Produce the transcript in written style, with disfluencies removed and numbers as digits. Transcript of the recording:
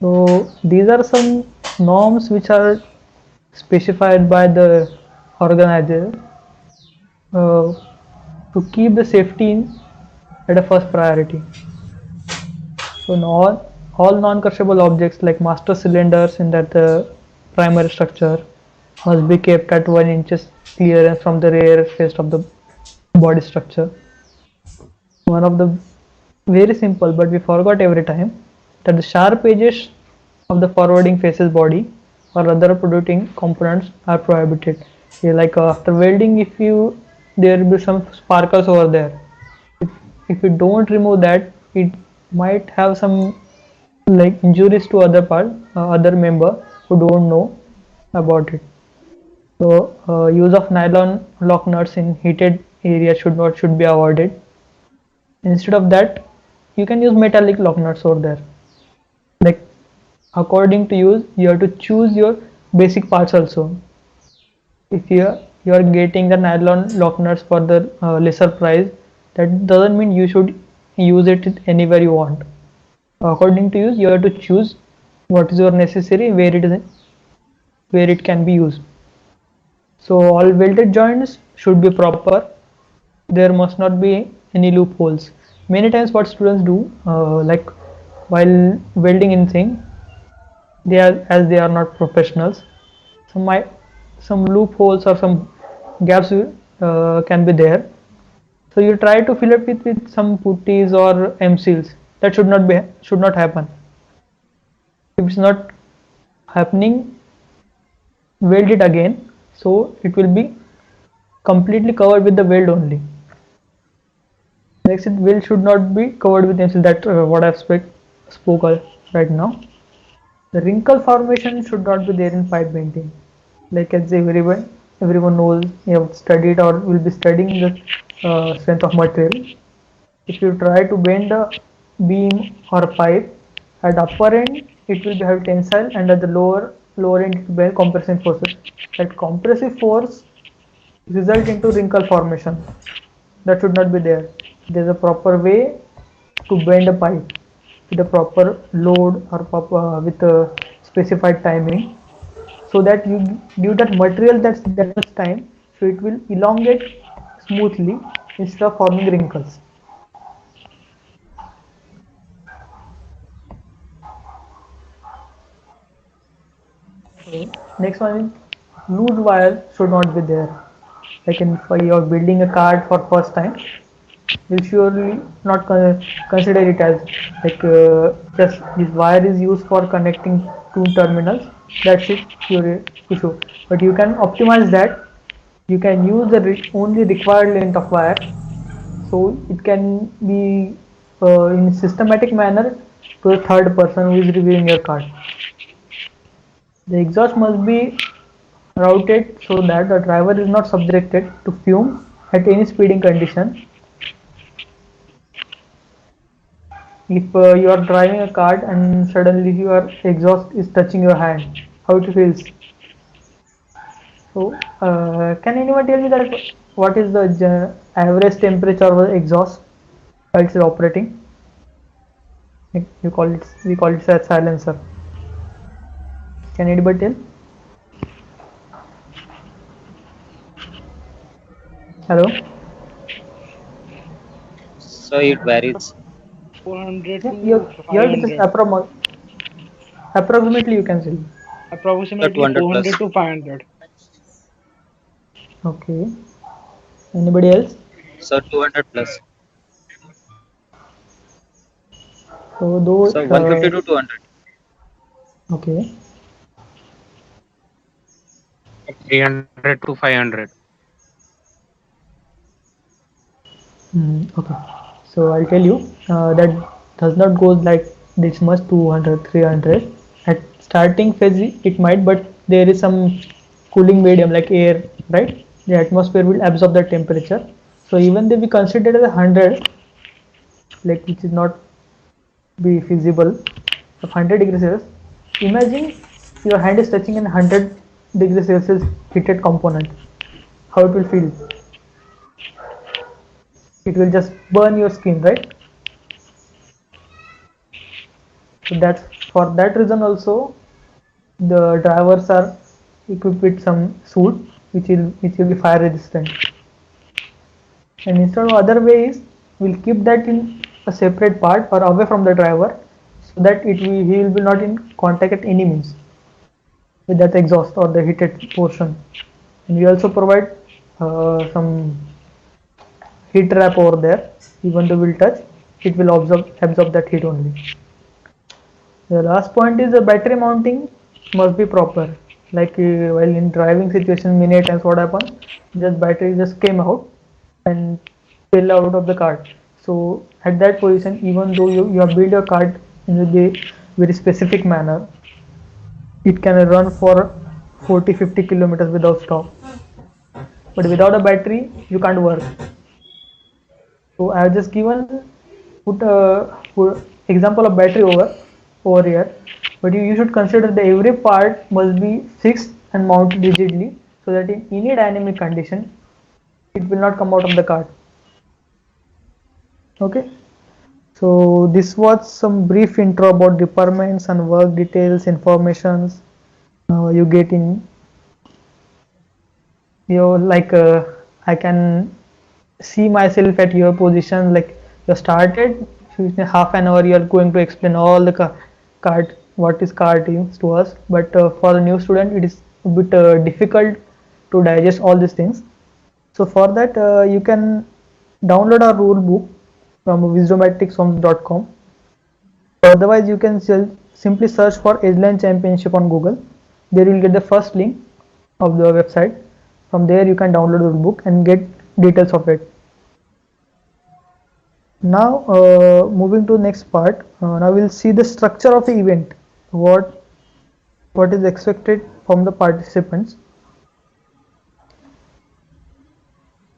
So these are some norms which are specified by the organizer uh, to keep the safety at a first priority. So all non-crushable objects like master cylinders in that the primary structure must be kept at 1 inches clearance from the rear face of the body structure. One of the very simple, but we forgot every time that the sharp edges of the forwarding faces body or other producing components are prohibited. Yeah, like after welding, if you there will be some sparkles over there. If, if you don't remove that, it might have some like injuries to other member who don't know about it. So use of nylon lock nuts in heated areas should be avoided. Instead of that, you can use metallic lock nuts over there. Like according to you have to choose your basic parts also. If you are getting the nylon lock nuts for the lesser price, that doesn't mean you should use it anywhere you want. According to you have to choose what is your necessary, where it can be used. So all welded joints should be proper. There must not be any loopholes. Many times what students do, like while welding anything, they are not professionals. Some loopholes or some gaps can be there. So you try to fill it with some putties or M seals. That should not happen. If it's not happening, weld it again. So it will be completely covered with the weld only. Next, it will should not be covered with M seal. That what I've spoke right now. The wrinkle formation should not be there in pipe bending. Like as everyone knows, you have studied or will be studying the strength of material. If you try to bend a beam or a pipe, at upper end it will have tensile, and at the lower end it will have compressive forces. That compressive force result into wrinkle formation. That should not be there. There is a proper way to bend a pipe with a proper load or with a specified timing, so that you give that material that much time, so it will elongate smoothly instead of forming wrinkles. Okay. Next one is loose wire should not be there. Like in for you're building a card for first time, will surely not consider it as like just this wire is used for connecting two terminals. That's it, your issue. But you can optimize that. You can use the only required length of wire, so it can be in systematic manner to a third person who is reviewing your card. The exhaust must be routed so that the driver is not subjected to fume at any speeding condition. If you are driving a car and suddenly your exhaust is touching your hand, how it feels? So, can anyone tell me that what is the average temperature of the exhaust while it's operating? You call it, we call it as silencer. Can anybody tell? Hello? So it varies. 400 Yeah, to you have to just 500. approximately you can say. So Approximately 200 400 plus. to 500. Okay. Anybody else? So 200 plus. So though, So 150 to 200. okay. 300 to 500. Okay. So I'll tell you that does not go like this much 200, 300. At starting phase it might, but there is some cooling medium like air, right? The atmosphere will absorb the temperature. So even though we consider it as 100, like which is not be feasible, of 100 degrees Celsius, imagine your hand is touching an 100 degrees Celsius heated component. How it will feel? It will just burn your skin, right? So that's for that reason also the drivers are equipped with some suit which will be fire resistant. And instead of other ways, we'll keep that in a separate part or away from the driver, so that he will be not in contact at any means with that exhaust or the heated portion. And we also provide some heat trap over there. Even though we'll touch, it will absorb that heat only. The last point is the battery mounting must be proper. Like while in driving situation, many times what happens, just battery just came out and fell out of the cart. So at that position, even though you have built your cart in a very specific manner, it can run for 40-50 kilometers without stop. But without a battery, you can't work. So I have just put example of battery over here, but you should consider that every part must be fixed and mounted rigidly, so that in any dynamic condition it will not come out of the cart. Okay, so this was some brief intro about departments and work details, informations you get in like I can see myself at your position. Like you started in half an hour, you are going to explain all the cart, what is cart is to us, but for the new student it is a bit difficult to digest all these things. So for that you can download our rule book from wisdomaticshomes.com. Otherwise you can simply search for Edgeline Championship on Google. There you will get the first link of the website. From there you can download the book and get details of it. Now moving to the next part, now we'll see the structure of the event, what is expected from the participants.